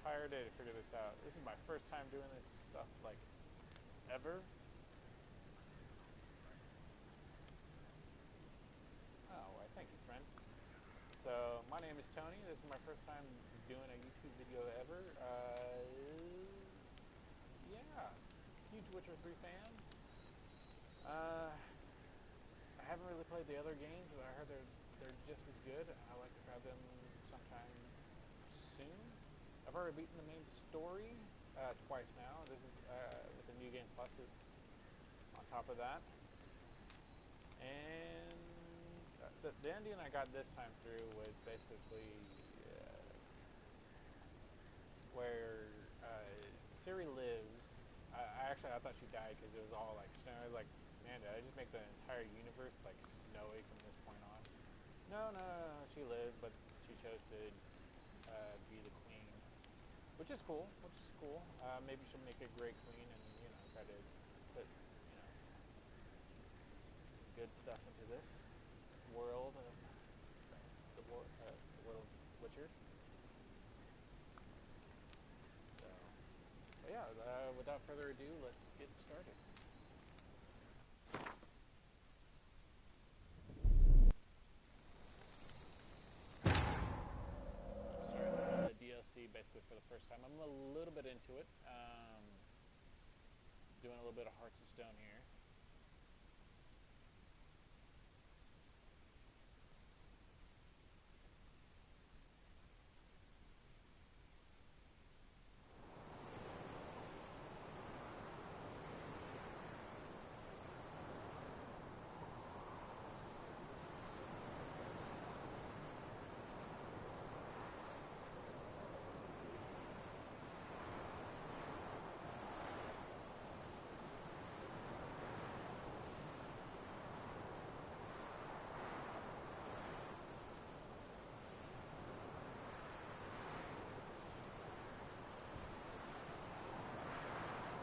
entire day to figure this out. This is my first time doing this stuff, like, ever. Oh, why, thank you, friend. So, my name is Tony. This is my first time doing a YouTube video ever. Yeah. Huge Witcher 3 fan. Uh, I haven't really played the other games, but I heard they're just as good. I like to try them sometime soon. I've already beaten the main story twice now. This is with the New Game Plus on top of that. And the ending I got this time through was basically where Ciri lives. I thought she died because it was all like snow. I was like, man, did I just make the entire universe like snowy from this point on? No, she lived, but she chose to be the queen, which is cool. Maybe she'll make a great queen, and try to put some good stuff into this world of the world of Witcher. So, but yeah, without further ado, let's get started. I'm starting the DLC basically for the first time. I'm a little bit into it. Doing a little bit of Hearts of Stone here.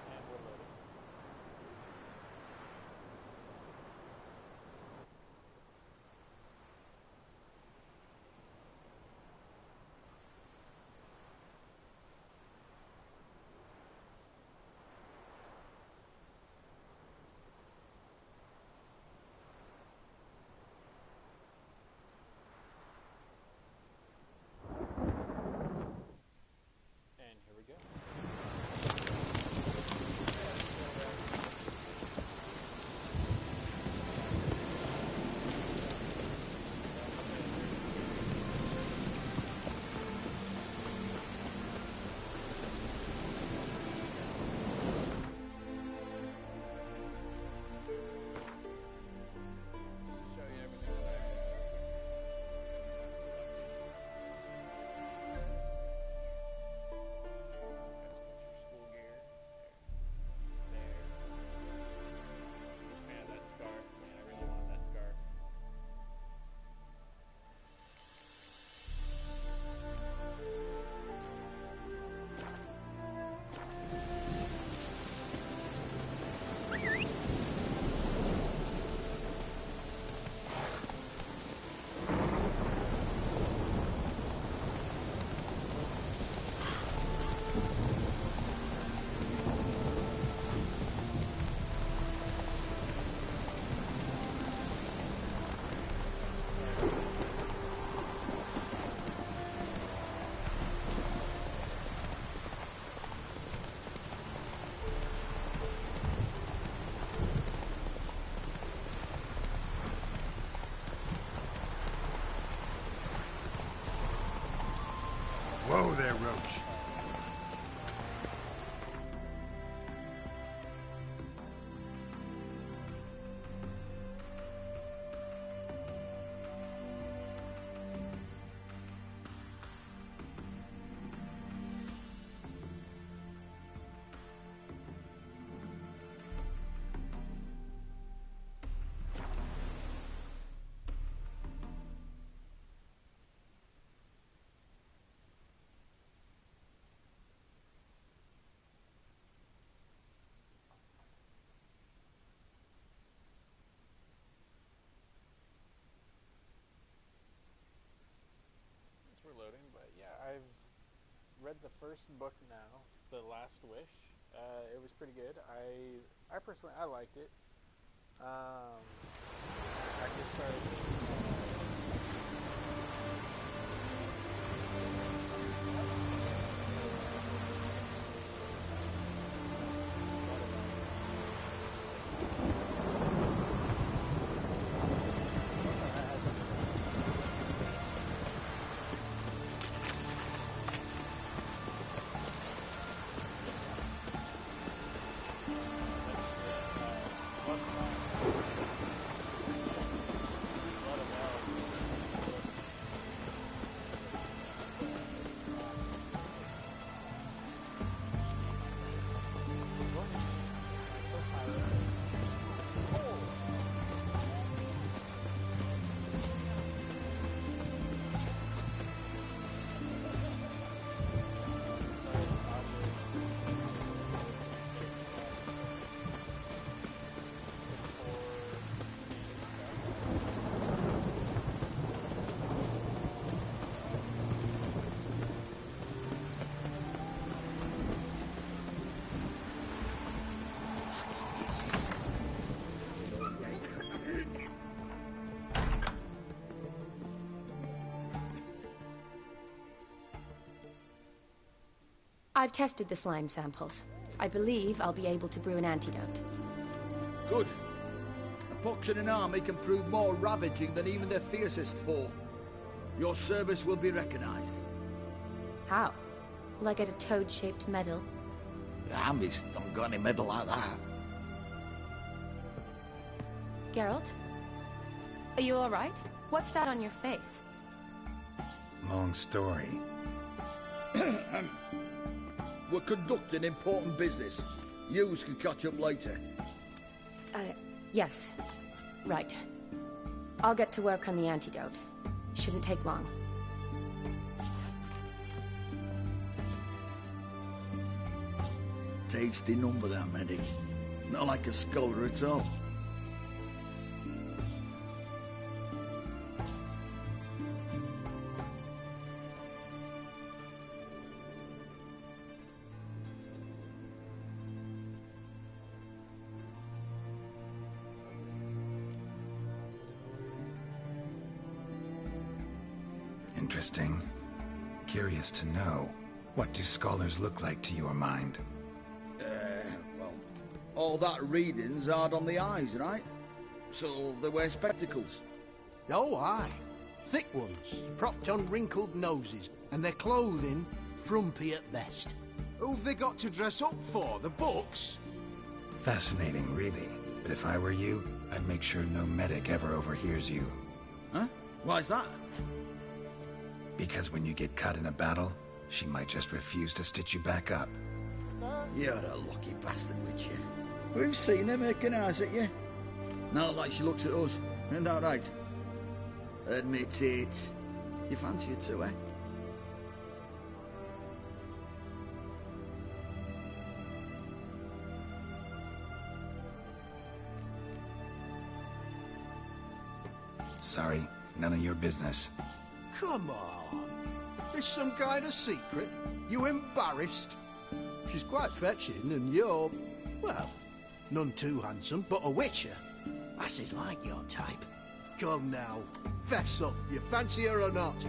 And we're loading. And here we go. Just to show you everything that Let's put your school gear. There. Just fan of that scarf. Man, I really want that scarf. Whoa there, Roach. read the first book now, The Last Wish. It was pretty good. I personally I liked it. I just started. I've tested the slime samples. I believe I'll be able to brew an antidote. Good. A pox in an army can prove more ravaging than even their fiercest foe. Your service will be recognized. How? Will I get a toad-shaped medal? The army's not got any medal like that. Geralt? Are you alright? What's that on your face? Long story. We're conducting important business. Yous can catch up later. Yes. Right. I'll get to work on the antidote. Shouldn't take long. Tasty number, that medic. Not like a scholar at all. Interesting. Curious to know, what do scholars look like to your mind? Well, all that reading's hard on the eyes, right? So they wear spectacles. Oh, aye. Thick ones, propped on wrinkled noses, and their clothing frumpy at best. Who've they got to dress up for? The books? Fascinating, really. But if I were you, I'd make sure no medic ever overhears you. Huh? Why's that? Because when you get cut in a battle, she might just refuse to stitch you back up. You're a lucky bastard, Witcher. We've seen her making eyes at you. Not like she looks at us. Isn't that right? Admit it. You fancy it too, eh? Sorry, none of your business. Come on. Is some kind of secret? You embarrassed? She's quite fetching, and you're, well, none too handsome, but a witcher. Lasses like your type. Come now, fess up. You fancy her or not?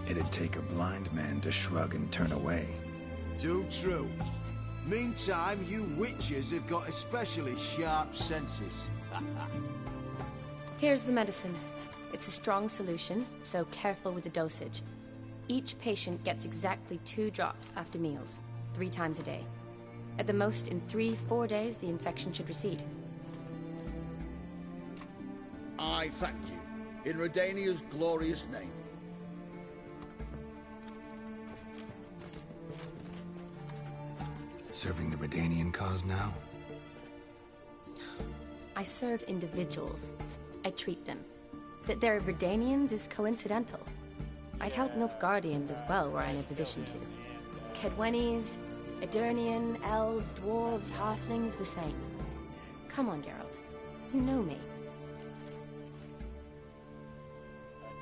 It'd take a blind man to shrug and turn away. Too true. Meantime, you witches have got especially sharp senses. Here's the medicine. It's a strong solution, so careful with the dosage. Each patient gets exactly 2 drops after meals, 3 times a day. At the most, in 3-4 days, the infection should recede. I thank you. In Redania's glorious name. Serving the Redanian cause now? I serve individuals. I treat them. That they're Redanians is coincidental. I'd help Nilfgaardians as well were I in a position to. Kedwenis, Edirnian, elves, dwarves, halflings, the same. Come on, Geralt. You know me.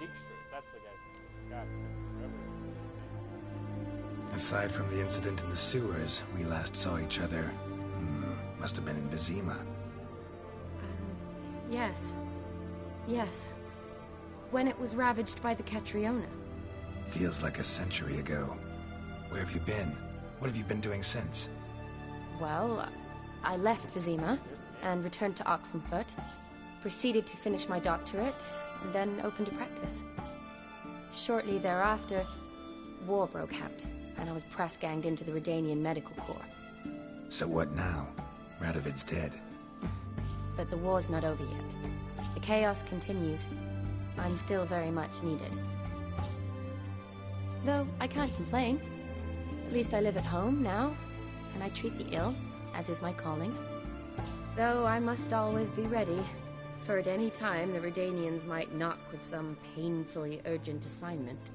Dijkstra, that's the guy's name. Aside from the incident in the sewers, we last saw each other. Must have been in Vizima. Yes. Yes. When it was ravaged by the Catriona. Feels like a century ago. Where have you been? What have you been doing since? Well, I left Vizima and returned to Oxenfurt, proceeded to finish my doctorate, and then opened a practice. Shortly thereafter, war broke out, and I was press-ganged into the Redanian Medical Corps. So what now? Radovid's dead. But the war's not over yet. The chaos continues. I'm still very much needed. Though I can't complain. At least I live at home now, and I treat the ill, as is my calling. Though I must always be ready, for at any time the Redanians might knock with some painfully urgent assignment.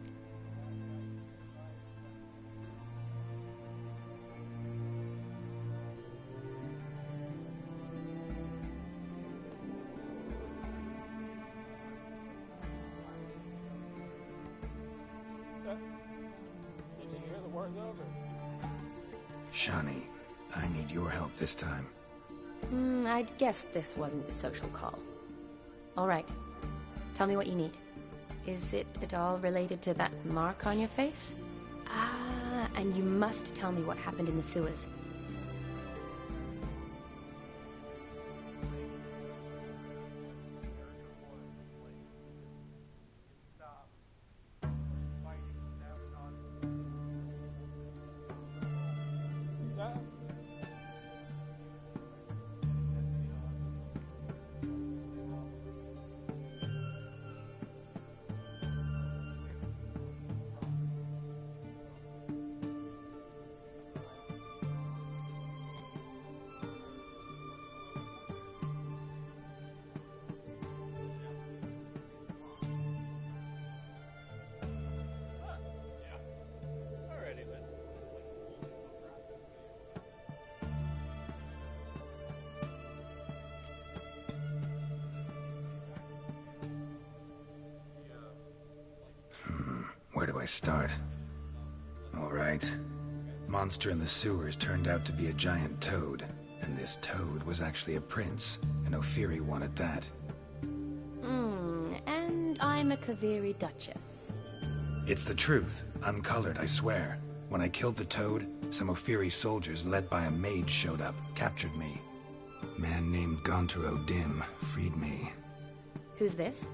Did you hear the war's over? Shani, I need your help this time. I'd guess this wasn't a social call. All right. Tell me what you need. Is it at all related to that mark on your face? Ah, and you must tell me what happened in the sewers. Alrighty then. Where do I start? All right. Monster in the sewers turned out to be a giant toad, and this toad was actually a prince, an Ophiri one at that. And I'm a Kaviri Duchess. It's the truth, uncolored, I swear. When I killed the toad, some Ophiri soldiers led by a mage showed up, captured me. Man named Gontaro Dim freed me. Who's this?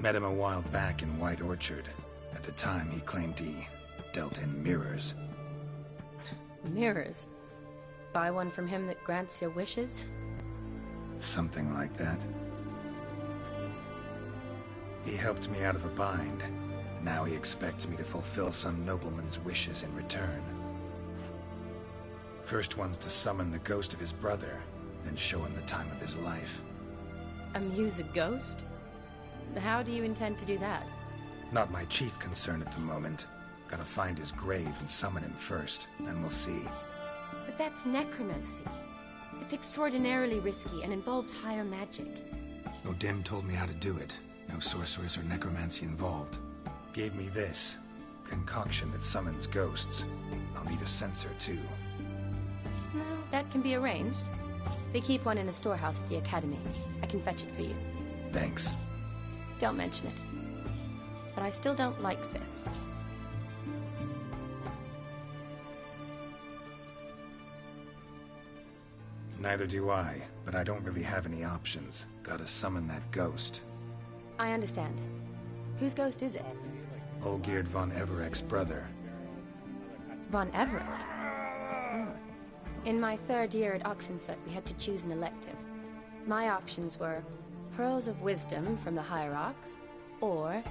Met him a while back in White Orchard. At the time, he claimed he dealt in mirrors. Mirrors. Buy one from him that grants your wishes? Something like that. He helped me out of a bind. And now he expects me to fulfill some nobleman's wishes in return. First one's to summon the ghost of his brother, then show him the time of his life. Amuse a ghost? How do you intend to do that? Not my chief concern at the moment. Gotta find his grave and summon him first, then we'll see. But that's necromancy. It's extraordinarily risky and involves higher magic. Odim told me how to do it. No sorceress or necromancy involved. Gave me this. Concoction that summons ghosts. I'll need a censer, too. No, that can be arranged. They keep one in a storehouse at the academy. I can fetch it for you. Thanks. Don't mention it. But I still don't like this. Neither do I, but I don't really have any options. Gotta summon that ghost. I understand. Whose ghost is it? Olgierd von Everek's brother. Von Everek? In my third year at Oxenfurt, we had to choose an elective. My options were Pearls of Wisdom from the Hierarchs, or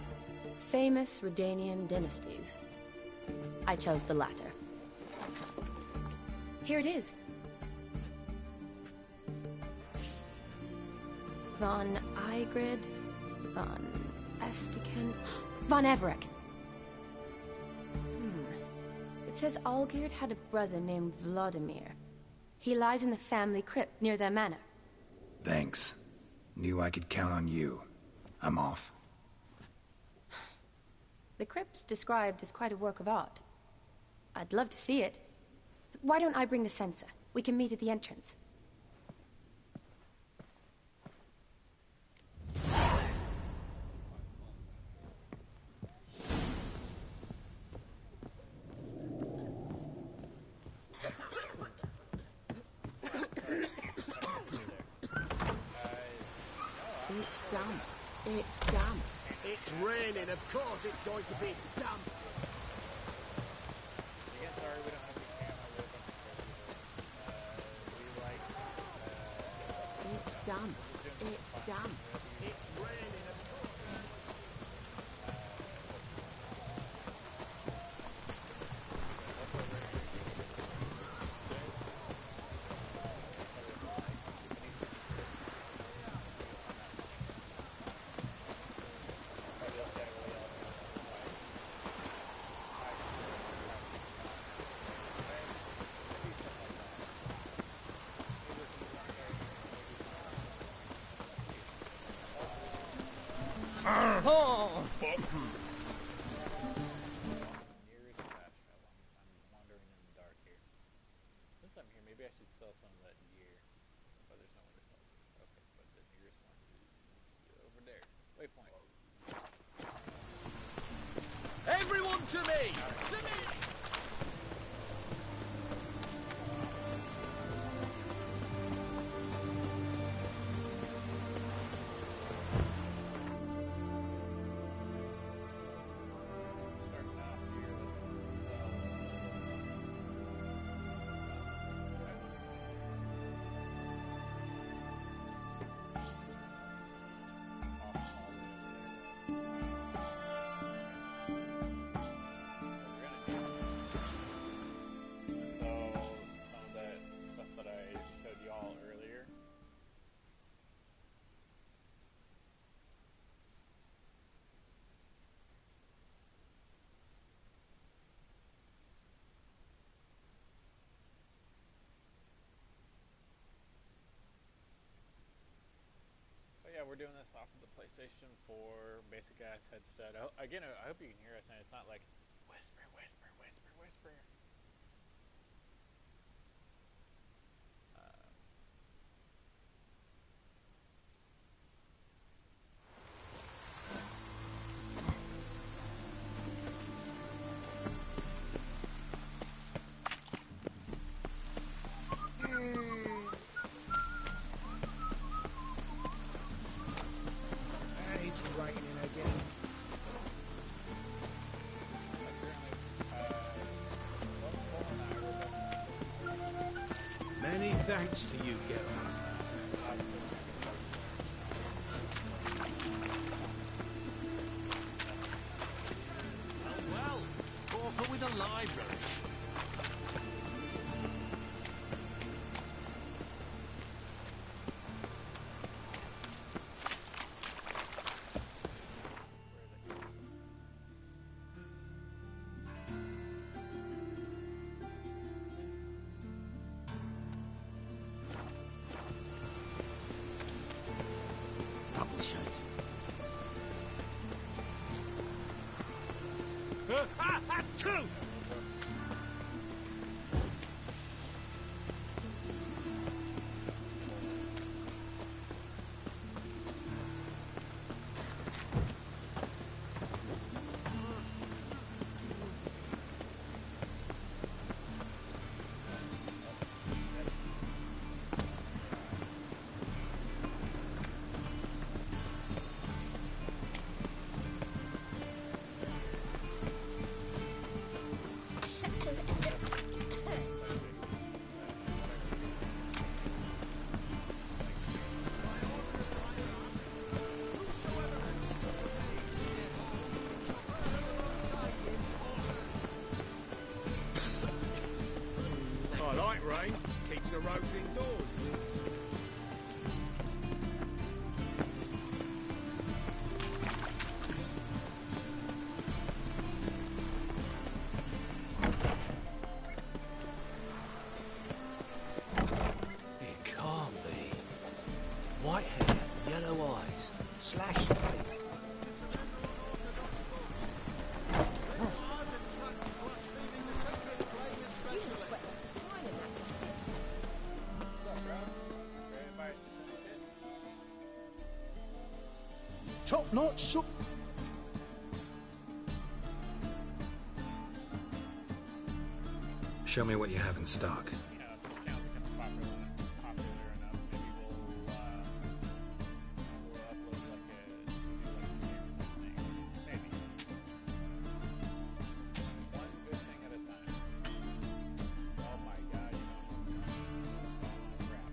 Famous Redanian Dynasties. I chose the latter. Here it is. Von Igrid, Von Estiken, Von Everek. It says Olgierd had a brother named Vladimir. He lies in the family crypt near their manor. Thanks. Knew I could count on you. I'm off. The crypt's described as quite a work of art. I'd love to see it. Why don't I bring the sensor? We can meet at the entrance. It's damp. It's damp. It's raining, of course it's going to be damp. Again, sorry we don't have any camera with us. It's damp. It's damp. It's raining, of course. Nearest fast travel. I'm wandering in the dark here. Since I'm here, maybe I should sell some of that gear. But there's no one to sell to. Okay, but the nearest one is over there. Waypoint. Everyone to me! To me! Starting off here, So, some of that stuff that I showed y'all earlier. But yeah, we're doing this off of the PlayStation 4 basic ass headset. Again, I hope you can hear us, and it's not like whisper, whisper, whisper, whisper. It's raining again. Many thanks to you, Geralt. Well, Walker with a library. Double shots. Two! I like rain. Keeps the roads indoors. It can't be. White hair, yellow Not so... Show me what you have in stock. You know, if this channel becomes popular enough, maybe we'll upload like a thing. Maybe. One good thing at a time. Oh my god, you know. Crap.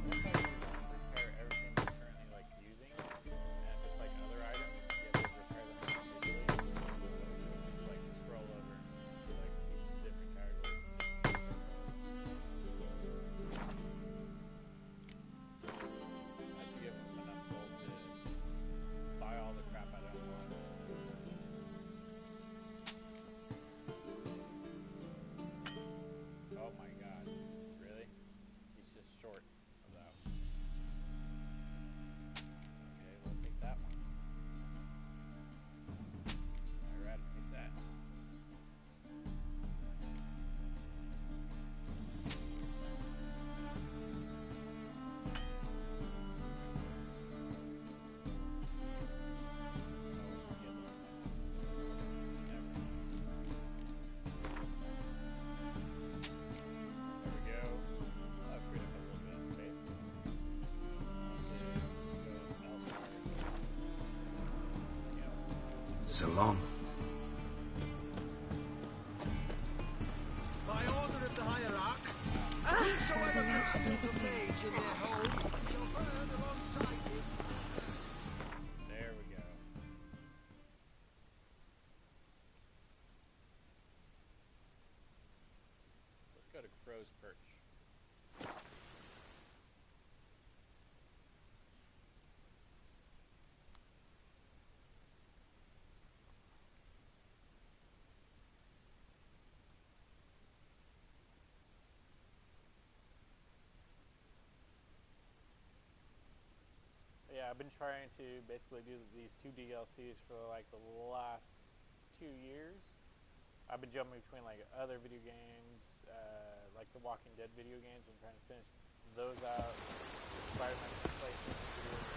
Repair everything we're currently like using, and if it's like other items, you have to repair them individually. Just like scroll over to like each different category. I should give them enough gold to buy all the crap I don't want. Oh my god, really? He's just short of that. Okay, we'll take that one. I'd rather take that. There we go. I've freed up a little bit of space. Go elsewhere. So long. By order of the hierarch, whosoever conceals a mage in their home shall burn alongside him. There we go. Let's go to Crow's Perch. Yeah, I've been trying to basically do these two DLCs for like the last 2 years. I've been jumping between like other video games, like the Walking Dead video games. I'm trying to finish those out. Spider-Man PlayStation video games.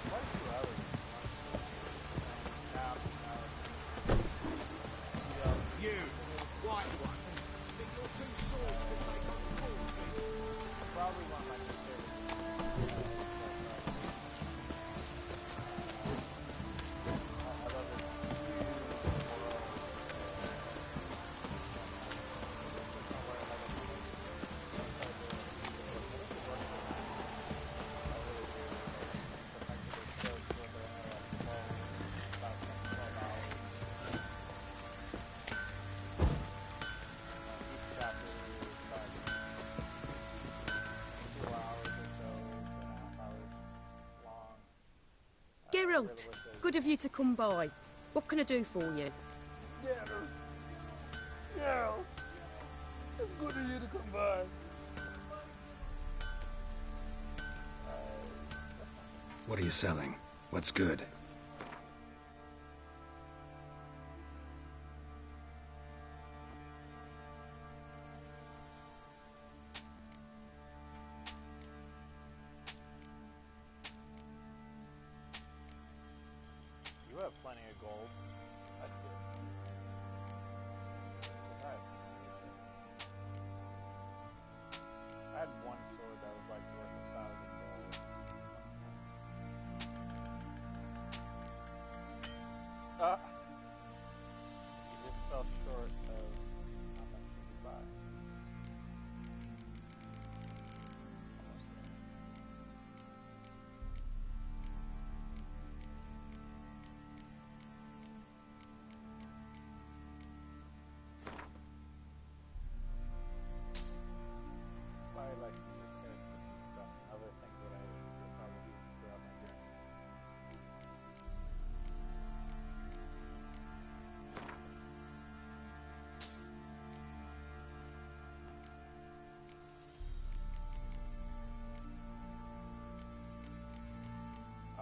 Quite a few others. Now, You, white one, think you're too swords to take on the cruelty? probably one of my favorite. I love it. Geralt, good of you to come by. What can I do for you? Geralt, it's good of you to come by. What are you selling? What's good? You have plenty of gold. That's good. Alright. I had one sword that was like worth 1,000 gold. You just fell short of how much you could buy. Almost there.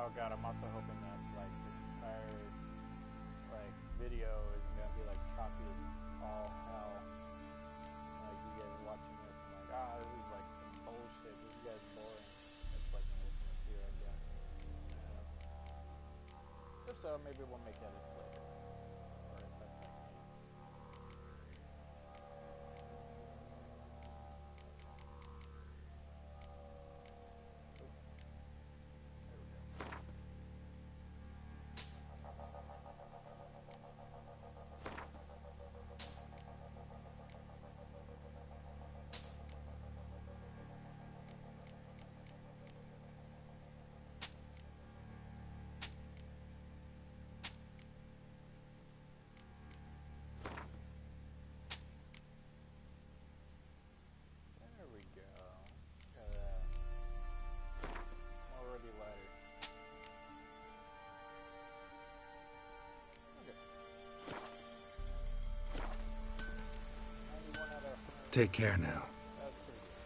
oh god, I'm also hoping that like this entire like video isn't gonna be like choppy as all hell. Like you guys watching this and like, this is like some bullshit. This is guys boring. That's like what we're gonna do, I guess. If so, maybe we'll make edits later. Or if that's like me. There we go. Got that. Already lighter. Okay. 91 out of 100. Take care now. That's pretty good.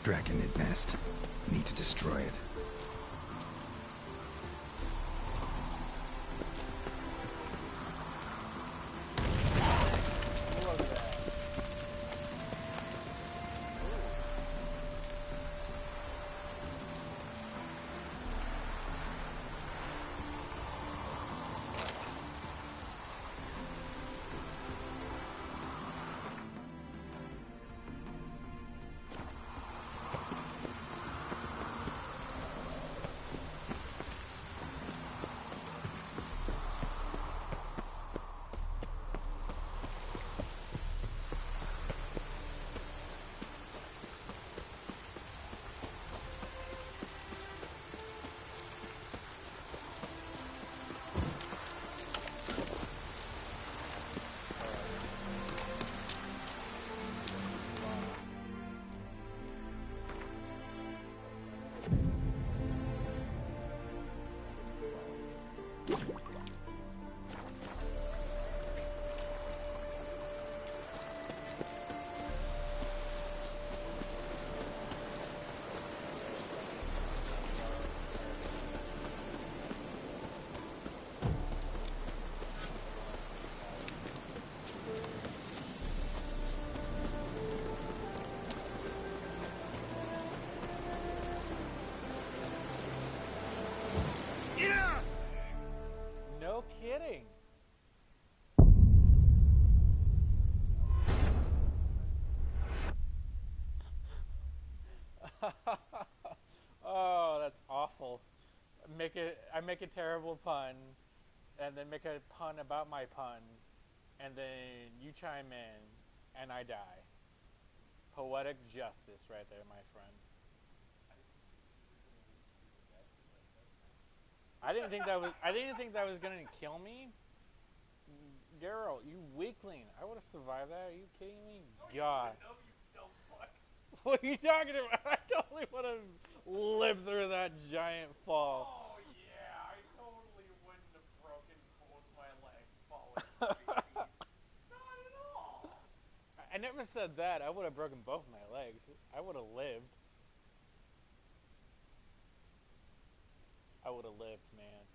Draconid nest. Need to destroy it. No kidding. Oh, that's awful. I make a terrible pun, and then make a pun about my pun, and then you chime in, and I die. Poetic justice right there, my friend. I didn't think that was gonna kill me. Geralt, you weakling. I would have survived that. Are you kidding me? God. What are you talking about? I totally would have lived through that giant fall. Oh, yeah. I totally wouldn't have broken both my legs falling 3 feet. Not at all. I never said that. I would have broken both my legs. I would have lived. I would have lived, man.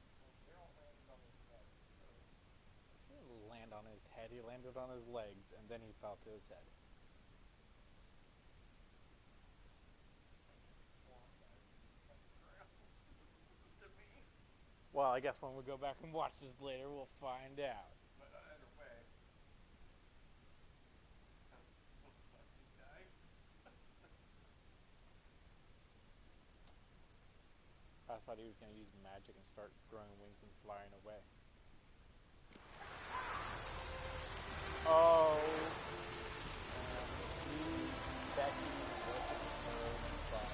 He didn't land on his head. He landed on his legs, and then he fell to his head. Well, I guess when we go back and watch this later, we'll find out. But either way, that was still sexy dive. I thought he was going to use magic and start growing wings and flying away. Oh. Becky working her spot.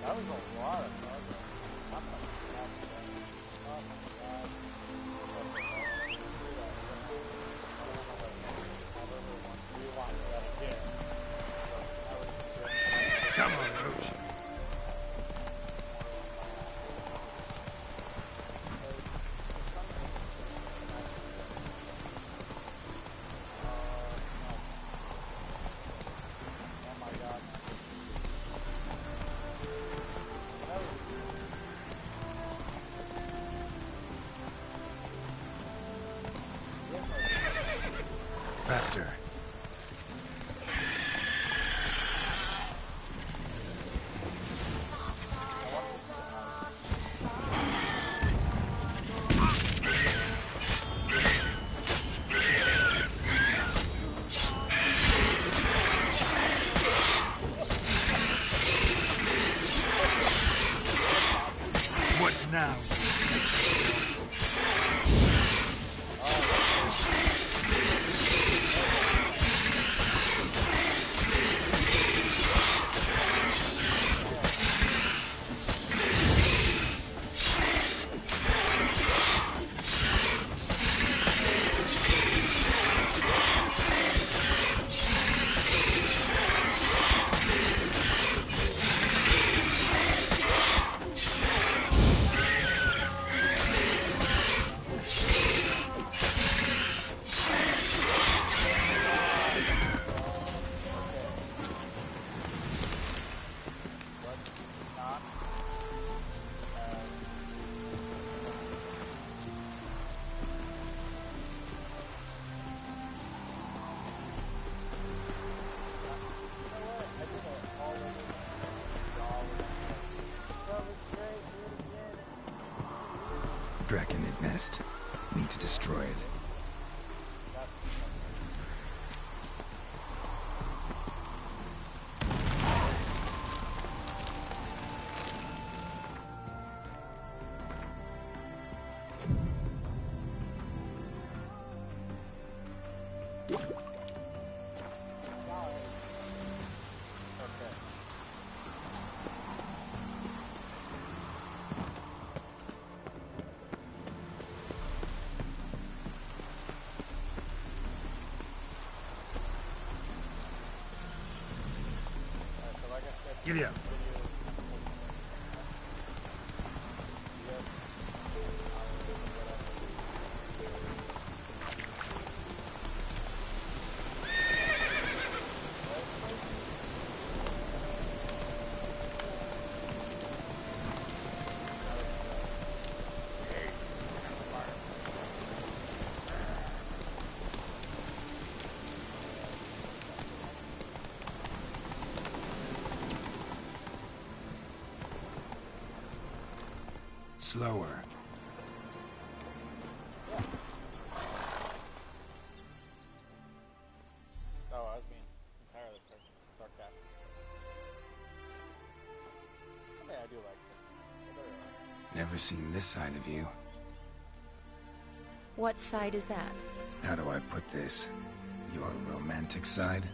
That was a lot of progress. I'm like, oh my god. Come on, Roach. Faster. What now? nest. Need to destroy it. Giddy up. Slower. Oh, I was being entirely sarcastic. Okay, I do like it. Never seen this side of you. What side is that? How do I put this? Your romantic side?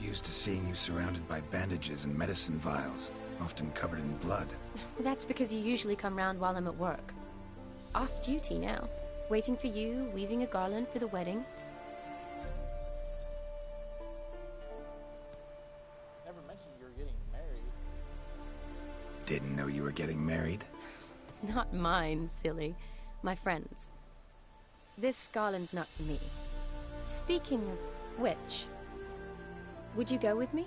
Used to seeing you surrounded by bandages and medicine vials, often covered in blood. That's because you usually come round while I'm at work. Off duty now. Waiting for you, weaving a garland for the wedding. Never mentioned you were getting married. Didn't know you were getting married? Not mine, silly. My friend's. This garland's not for me. Speaking of which, would you go with me?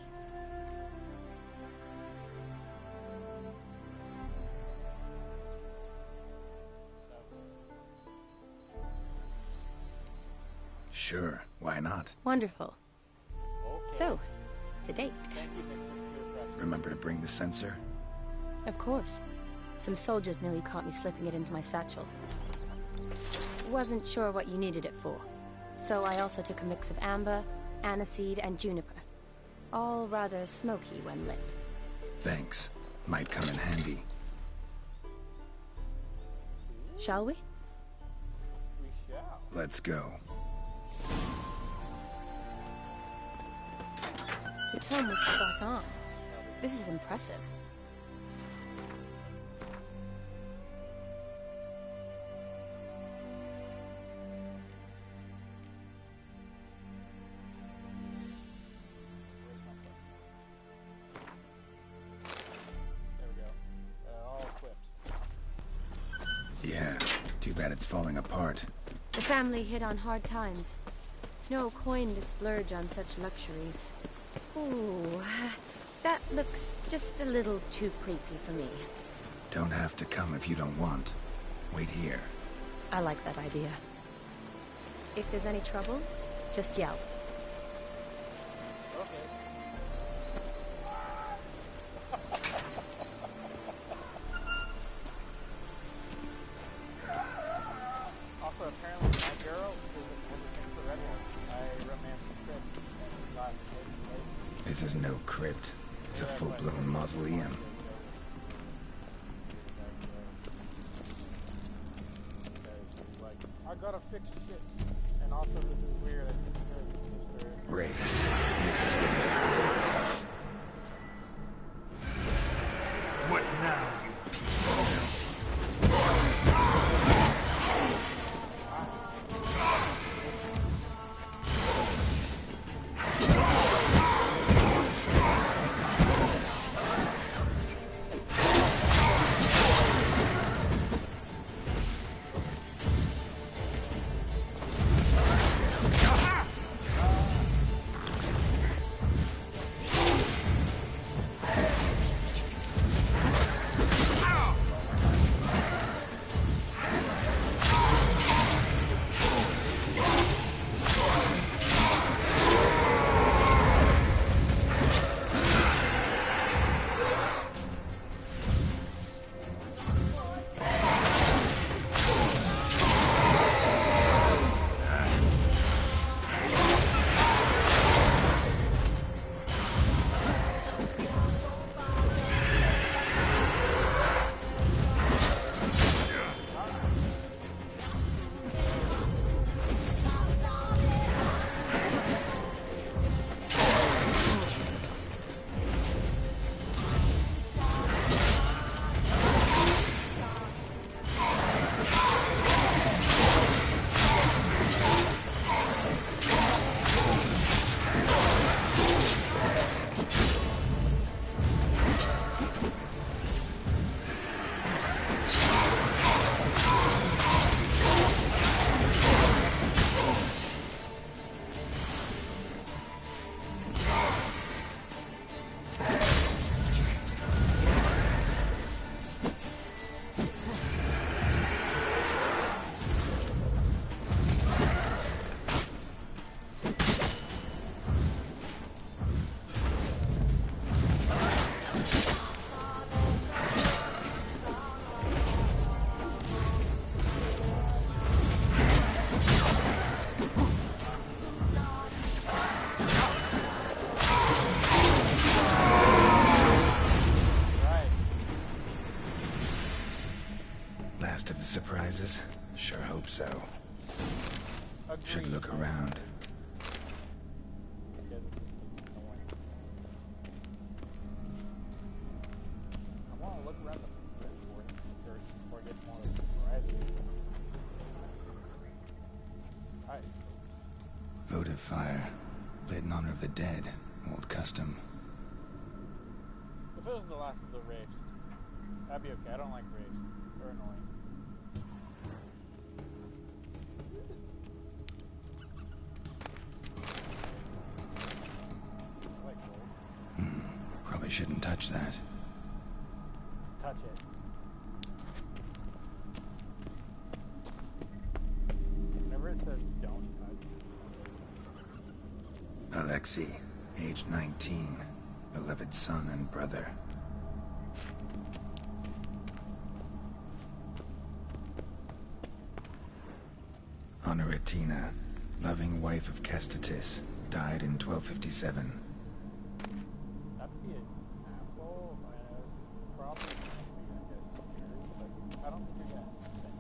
Sure, why not? Wonderful. Okay. So, it's a date. Thank you, Mr. Peer Pressure. Remember to bring the sensor? Of course. Some soldiers nearly caught me slipping it into my satchel. Wasn't sure what you needed it for. So I also took a mix of amber, aniseed, and juniper. All rather smoky when lit. Thanks. Might come in handy. Shall we? We shall. Let's go. The tome was spot on. This is impressive. There we go. All equipped. Yeah, too bad it's falling apart. The family hit on hard times. No coin to splurge on such luxuries. Ooh, that looks just a little too creepy for me. Don't have to come if you don't want. Wait here. I like that idea. If there's any trouble, just yell. Okay. Also, apparently, my girl was a thing for Red Wolves. I romanced Chris and got it. This is no crypt. It's a full-blown mausoleum. I gotta fix shit. And also, this is weird. I think there's a sister. Race. This window. What now, you piece? surprises? Sure hope so. Should Agreed. look around. You guys are just annoying. I want to look around the fort before I get more surprises. Alright, folks. Votive fire. Lit in honor of the dead. Old custom. If it was the last of the wraiths, that'd be okay. I don't like wraiths. They're annoying. I like gold. Probably shouldn't touch that. Touch it. Whenever it says don't touch, Alexei, age 19. Beloved son and brother. Honoratina, loving wife of Kestatis, died in 1257. not to be an asshole, I know this is probably going to be, I guess, weird, but I don't think you're going to stay.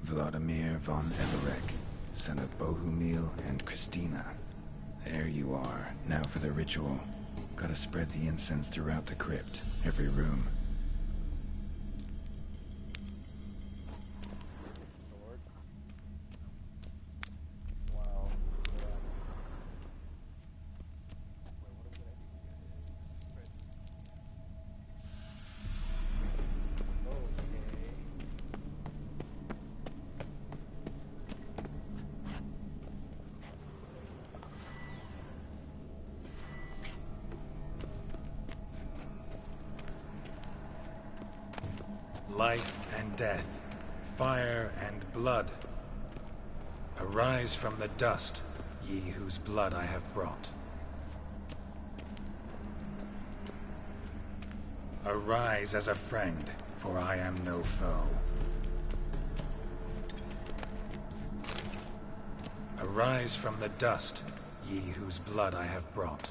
Vladimir von Everek, son of Bohumil and Christina. There you are, now for the ritual. Gotta spread the incense throughout the crypt, every room. Sword. Wow. Yeah. Wait, what did I do? Spread. Okay. Life and death, fire and blood. Arise from the dust, ye whose blood I have brought. Arise as a friend, for I am no foe. Arise from the dust, ye whose blood I have brought.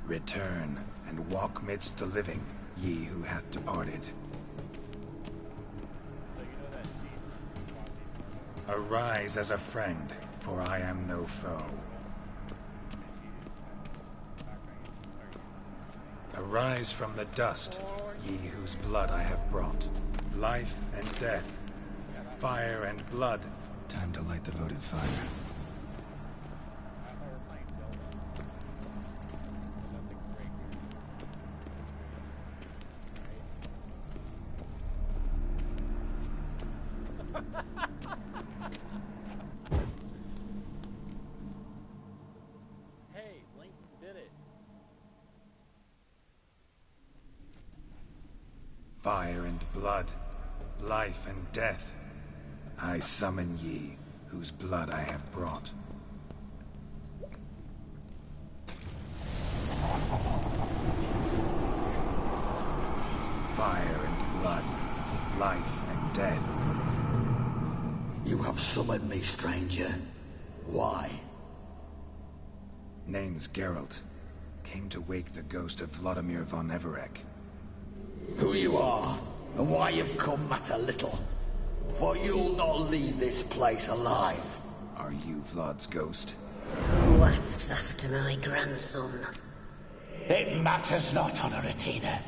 Return and walk midst the living, ye who hath departed. So you know that scene? Arise as a friend, for I am no foe. Arise from the dust, ye whose blood I have brought. Life and death, fire and blood. Time to light the votive fire. I thought we were playing Zelda. That's a great game. Hey, Link did it. Fire and blood, life and death. I summon ye, whose blood I have brought. Fire and blood, life and death. You have summoned me, stranger. Why? Name's Geralt. Came to wake the ghost of Vladimir von Everek. Who you are, and why you've come matter little. For you'll not leave this place alive. Are you Vlad's ghost? Who asks after my grandson? It matters not, Honoratina.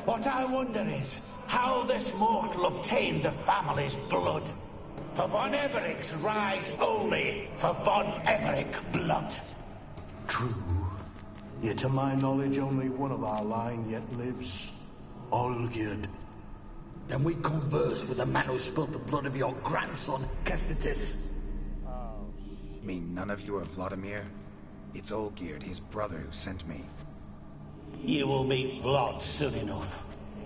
What I wonder is how this mortal obtained the family's blood. For von Everek's rise only for von Everek blood. True. Yet to my knowledge, only one of our line yet lives. Olgierd. Then we converse with the man who spilled the blood of your grandson, Kestatis. Mean none of you are Vladimir? It's Olgierd, his brother, who sent me. You will meet Vlad soon enough.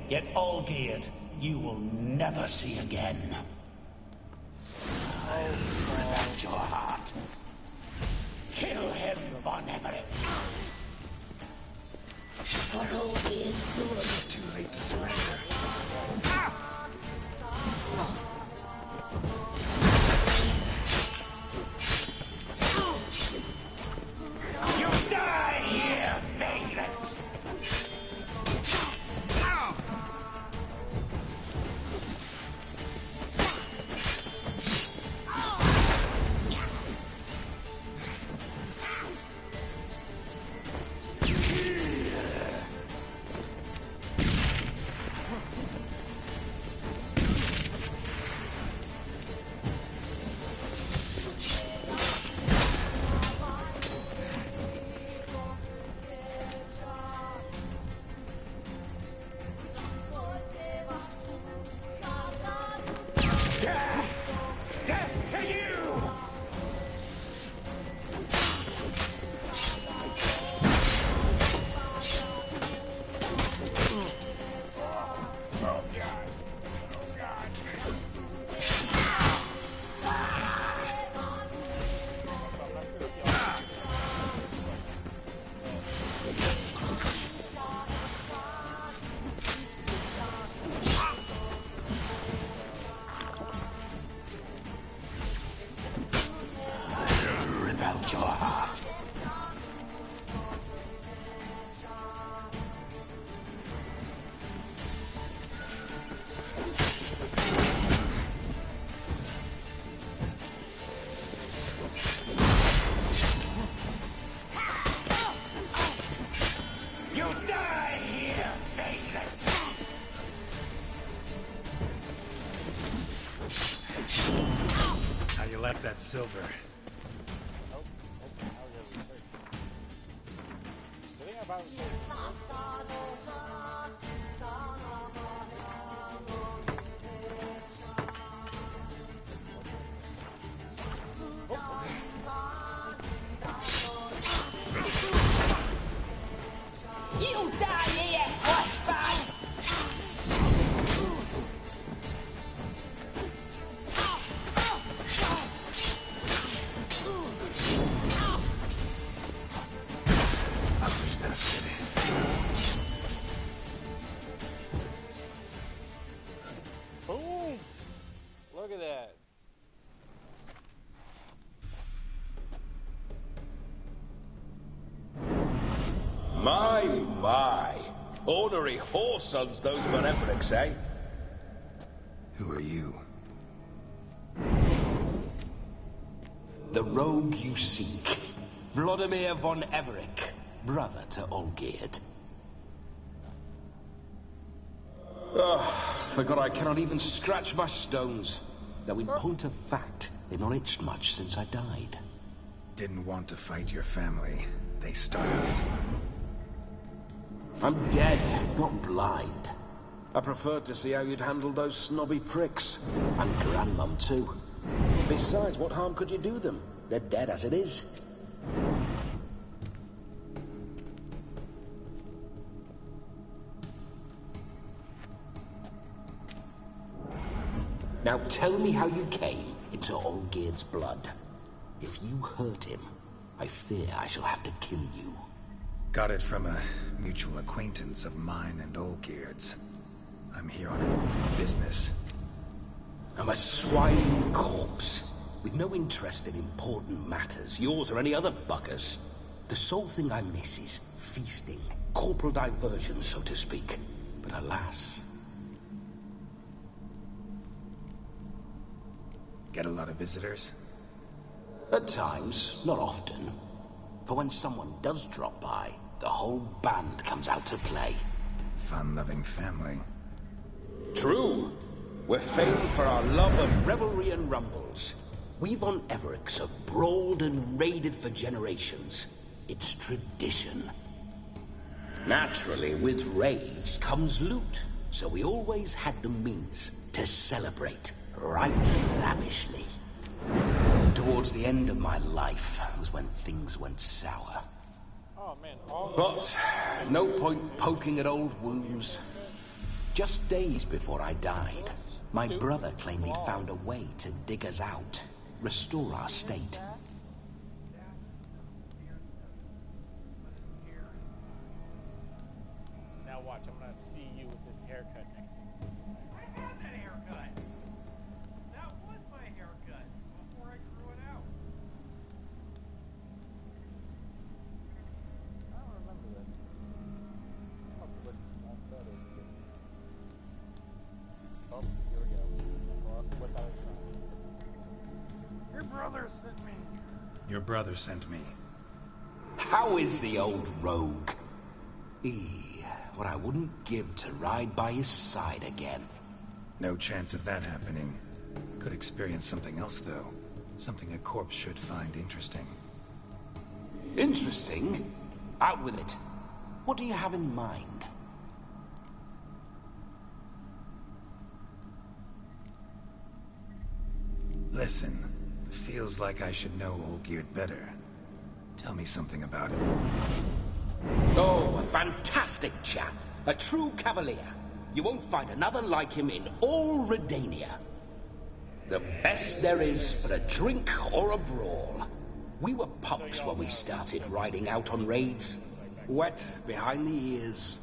Yet Olgierd, you will never see again. I'll rip out your heart. Kill him, von Everek. For Olgierd's blood. Too late to surrender. silver. Oh, okay, I'll go research. The thing about You die here, flashbang! boom! Look at that. My. Ornery whoresons those Vereveriks, eh? Who are you? The rogue you seek. Vladimir von Everec, brother to Olgierd. Forgot I cannot even scratch my stones. Though in point of fact, they've not itched much since I died. Didn't want to fight your family. They started it. I'm dead, not blind. I preferred to see how you'd handle those snobby pricks. And Grandmum, too. Besides, what harm could you do them? They're dead as it is. Now tell me how you came into Olgierd's blood. If you hurt him, I fear I shall have to kill you. Got it from a mutual acquaintance of mine and Olgierd's. I'm here on important business. I'm a swine corpse, with no interest in important matters, yours or any other buggers. The sole thing I miss is feasting, corporal diversion, so to speak. But alas... Get a lot of visitors? At times, not often. For when someone does drop by, the whole band comes out to play. Fun-loving family. True. We're famed for our love of revelry and rumbles. We von Evereks have brawled and raided for generations. It's tradition. Naturally, with raids comes loot, so we always had the means to celebrate right lavishly. Towards the end of my life was when things went sour. Oh man, all But no point poking at old wounds. Just days before I died, my brother claimed he'd found a way to dig us out, restore our state. Now watch, I'm gonna see you with this haircut next time. I had that haircut. That was my haircut before I grew it out. I don't remember this. I'll put small photos of this. Oh, here we go. What that was from. Your brother sent me. Your brother sent me. How is the old rogue? What I wouldn't give to ride by his side again. No chance of that happening. Could experience something else, though. Something a corpse should find interesting. Interesting? Out with it. What do you have in mind? Listen, feels like I should know Olgierd better. Tell me something about it. Oh, a fantastic chap. A true cavalier. You won't find another like him in all Redania. The best there is for a drink or a brawl. We were pups when we started riding out on raids. Wet behind the ears.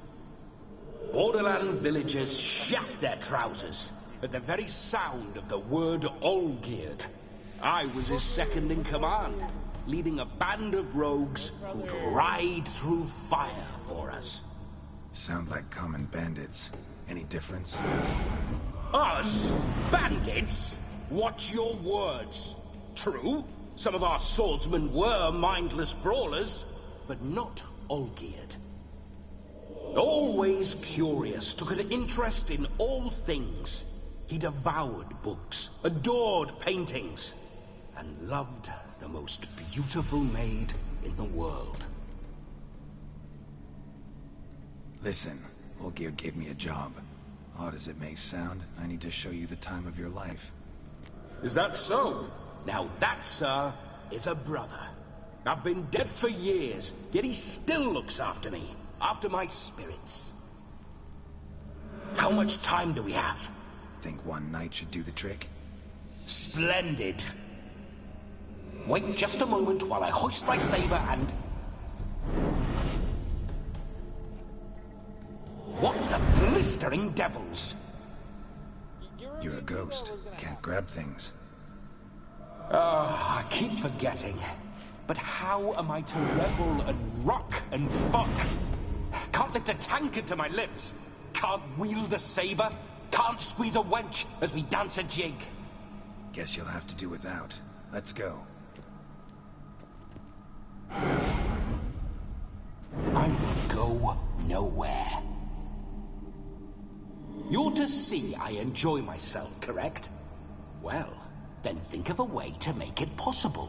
Borderland villagers shat their trousers at the very sound of the word Olgierd. I was his second in command, leading a band of rogues who'd ride through fire for us. Sound like common bandits. Any difference? Us? Bandits? Watch your words. True, some of our swordsmen were mindless brawlers, but not Olgierd. Always curious, took an interest in all things. He devoured books, adored paintings. and loved the most beautiful maid in the world. Listen, Olgierd gave me a job. Odd as it may sound, I need to show you the time of your life. Is that so? Now that, sir, is a brother. I've been dead for years, yet he still looks after me, after my spirits. How much time do we have? Think one night should do the trick? Splendid. Wait just a moment while I hoist my saber and... What the blistering devils? You're a ghost. Can't grab things. I keep forgetting. But how am I to revel and rock and fuck? Can't lift a tankard to my lips. Can't wield a saber. Can't squeeze a wench as we dance a jig. Guess you'll have to do without. Let's go. I will go nowhere. You're to see I enjoy myself, correct? Well, then think of a way to make it possible.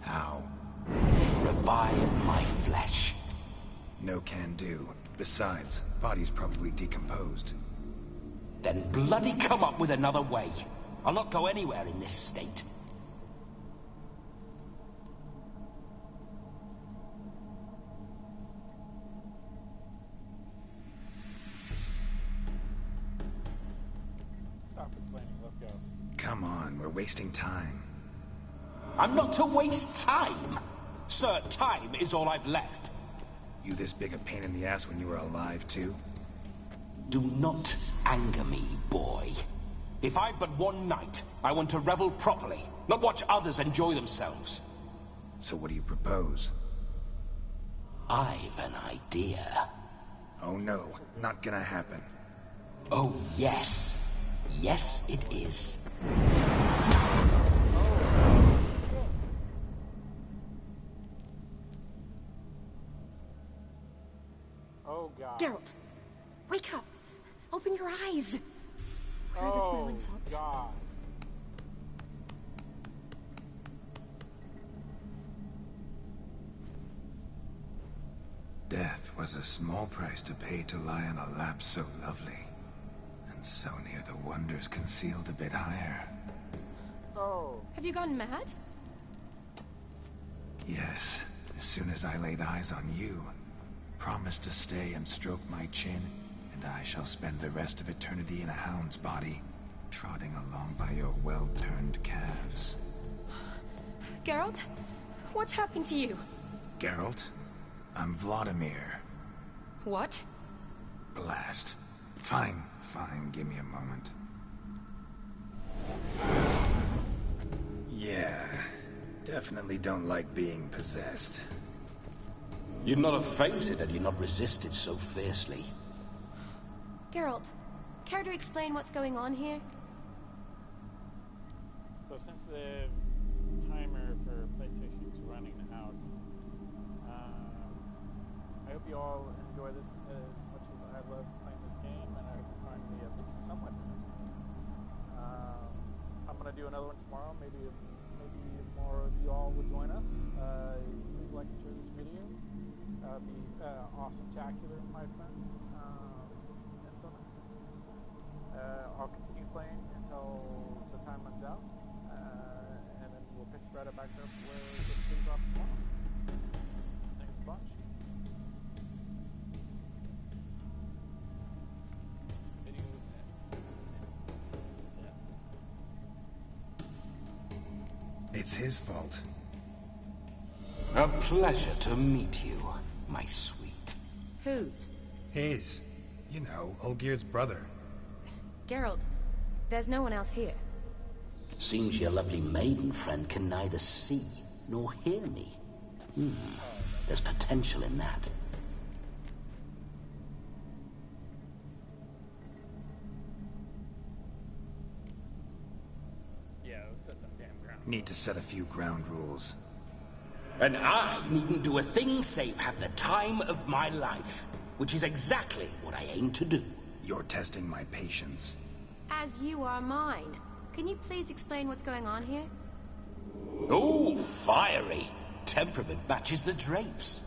How? Revive my flesh. No can do. Besides, body's probably decomposed. Then bloody come up with another way. I'll not go anywhere in this state. Stop complaining, let's go. Come on, we're wasting time. I'm not to waste time. Sir, time is all I've left. You this big a pain in the ass when you were alive, too? Do not anger me, boy. If I've but one night, I want to revel properly, not watch others enjoy themselves. So what do you propose? I've an idea. Oh no, not gonna happen. Oh yes. Yes, it is. Oh god. Geralt, wake up. Open your eyes. Where are the smelling salts? God. Death was a small price to pay to lie on a lap so lovely, and so near the wonders concealed a bit higher. Oh. Have you gone mad? Yes, as soon as I laid eyes on you, promised to stay and stroke my chin, and I shall spend the rest of eternity in a hound's body, trotting along by your well-turned calves. Geralt, what's happened to you? Geralt, I'm Vladimir. What? Blast. Fine, give me a moment. Yeah, definitely don't like being possessed. You'd not have fainted had you not resisted so fiercely. Geralt, care to explain what's going on here? So since the timer for PlayStation is running out, I hope you all enjoy this as much as I love playing this game, and I hope you find me at least somewhat entertaining. I'm going to do another one tomorrow. Maybe more of you all will join us. Please like and share this video. That would be awesome-tacular, my friends. Until next time. I'll continue playing until the time runs out, and then we'll pick right back up where this leaves off tomorrow. Thanks a bunch. It's his fault. A pleasure to meet you, my sweet. Whose? His. You know, Olgierd's brother. Geralt, there's no one else here. Seems your lovely maiden friend can neither see nor hear me. There's potential in that. Yeah, let's set some damn ground. Need to set a few ground rules. And I needn't do a thing save have the time of my life, which is exactly what I aim to do. You're testing my patience. As you are mine. Can you please explain what's going on here? Oh, fiery. Temperament matches the drapes.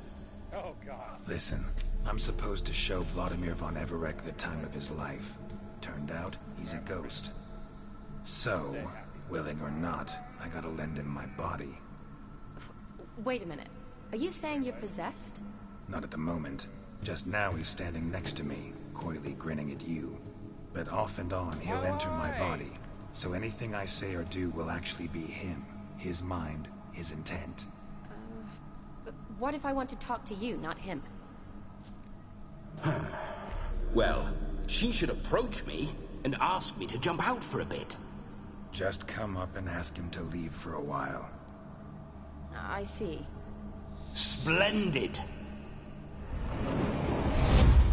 Oh, God. Listen, I'm supposed to show Vladimir von Everec the time of his life. Turned out, he's a ghost. So, willing or not, I gotta lend him my body. Wait a minute. Are you saying you're possessed? Not at the moment. Just now he's standing next to me, coyly grinning at you. But off and on, he'll enter my body. So anything I say or do will actually be him. His mind, his intent. What if I want to talk to you, not him? Well, she should approach me and ask me to jump out for a bit. Just come up and ask him to leave for a while. I see. Splendid!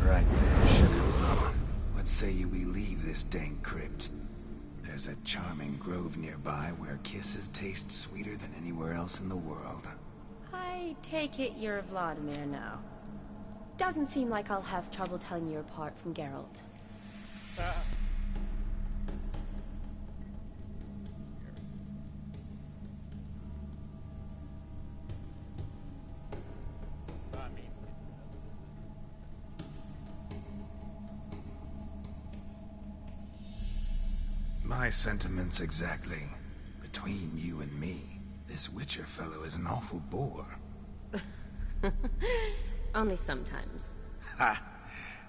Right then, Sugar Plum. What say you we leave this dank crypt? There's a charming grove nearby where kisses taste sweeter than anywhere else in the world. I take it you're Vladimir now. Doesn't seem like I'll have trouble telling you apart from Geralt. My sentiments exactly. Between you and me, this Witcher fellow is an awful bore. Only sometimes. Ha!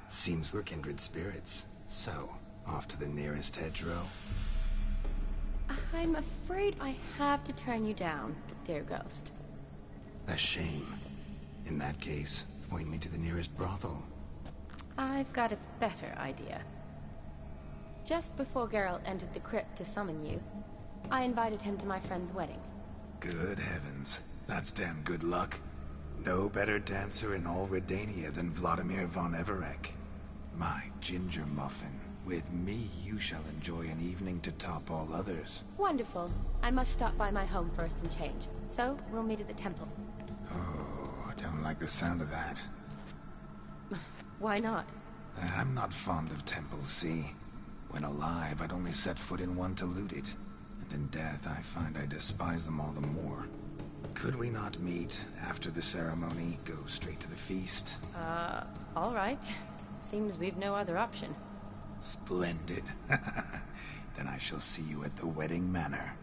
Seems we're kindred spirits. So, off to the nearest hedgerow? I'm afraid I have to turn you down, dear ghost. A shame. In that case, point me to the nearest brothel. I've got a better idea. Just before Geralt entered the crypt to summon you, I invited him to my friend's wedding. Good heavens. That's damn good luck. No better dancer in all Redania than Vladimir von Everec. My ginger muffin. With me, you shall enjoy an evening to top all others. Wonderful. I must stop by my home first and change. So, we'll meet at the temple. Oh, I don't like the sound of that. Why not? I'm not fond of temples, see? When alive, I'd only set foot in one to loot it. And in death, I find I despise them all the more. Could we not meet after the ceremony, go straight to the feast? All right. Seems we've no other option. Splendid. Then I shall see you at the wedding manor.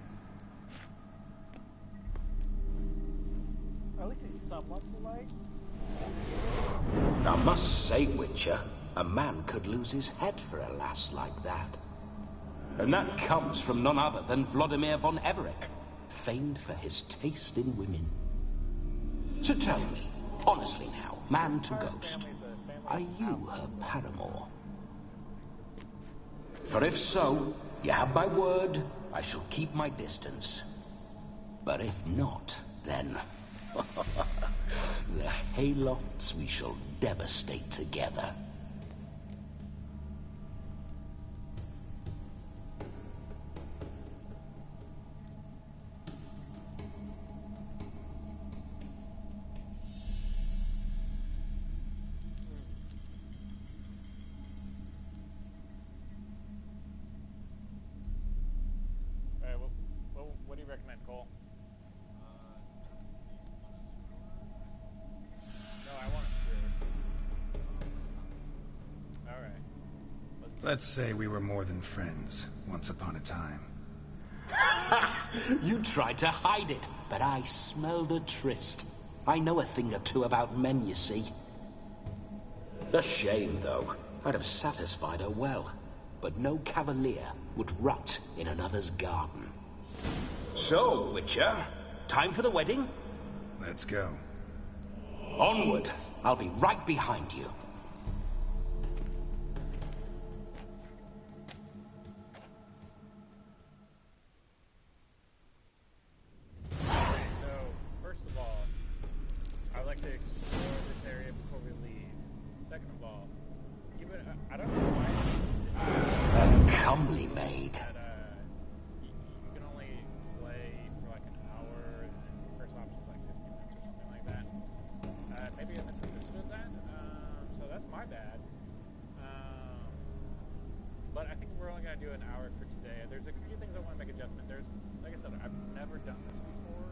At least he's somewhat polite. I must say, Witcher, a man could lose his head for a lass like that. And that comes from none other than Vladimir von Everec, famed for his taste in women. So tell me, honestly now, man to ghost, are you her paramour? For if so, you have my word, I shall keep my distance. But if not, then... the haylofts we shall devastate together. What do you recommend, Cole? No, I want to. Alright. Let's say we were more than friends, once upon a time. You tried to hide it, but I smelled a tryst. I know a thing or two about men, you see. A shame, though. I'd have satisfied her well. But no cavalier would rot in another's garden. So, Witcher, time for the wedding? Let's go. Onward. I'll be right behind you. So, first of all, I'd like to explore this area before we leave. Second of all, even I don't know why. A comely maid. That, you can only play for like an hour, and then the first option's like 15 minutes or something like that. Maybe I misunderstood that. So that's my bad. But I think we're only gonna do an hour for today. there's a few things I want to make adjustment. There's, like I said, I've never done this before,